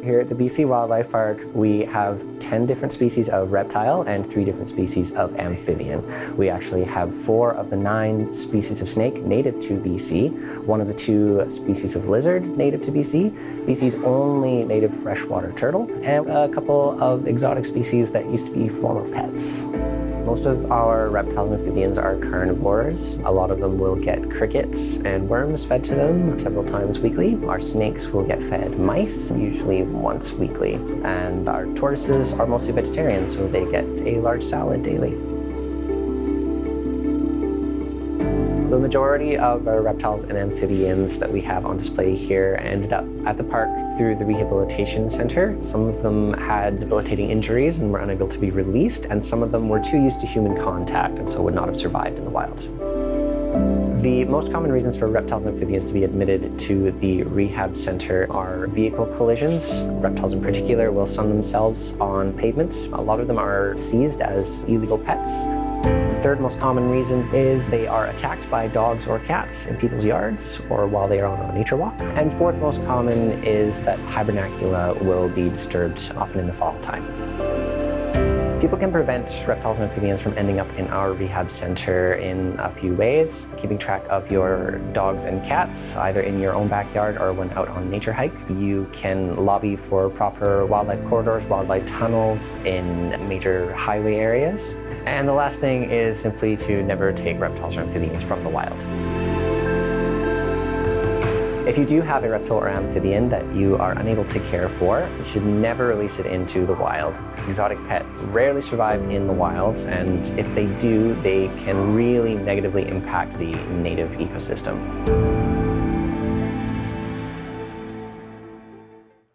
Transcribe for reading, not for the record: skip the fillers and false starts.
Here at the BC Wildlife Park, we have 10 different species of reptile and 3 different species of amphibian. We actually have 4 of the 9 species of snake native to BC, 1 of the 2 species of lizard native to BC's only native freshwater turtle, and a couple of exotic species that used to be former pets. Most of our reptiles and amphibians are carnivores. A lot of them will get crickets and worms fed to them several times weekly. Our snakes will get fed mice, usually once weekly. And our tortoises are mostly vegetarian, so they get a large salad daily. The majority of our reptiles and amphibians that we have on display here ended up at the park through the rehabilitation center. Some of them had debilitating injuries and were unable to be released, and some of them were too used to human contact and so would not have survived in the wild. The most common reasons for reptiles and amphibians to be admitted to the rehab center are vehicle collisions. Reptiles in particular will sun themselves on pavements. A lot of them are seized as illegal pets. The third most common reason is they are attacked by dogs or cats in people's yards or while they are on a nature walk. And fourth most common is that hibernacula will be disturbed, often in the fall time. People can prevent reptiles and amphibians from ending up in our rehab center in a few ways. Keeping track of your dogs and cats, either in your own backyard or when out on a nature hike. You can lobby for proper wildlife corridors, wildlife tunnels in major highway areas. And the last thing is simply to never take reptiles or amphibians from the wild. If you do have a reptile or amphibian that you are unable to care for, you should never release it into the wild. Exotic pets rarely survive in the wild, and if they do, they can really negatively impact the native ecosystem.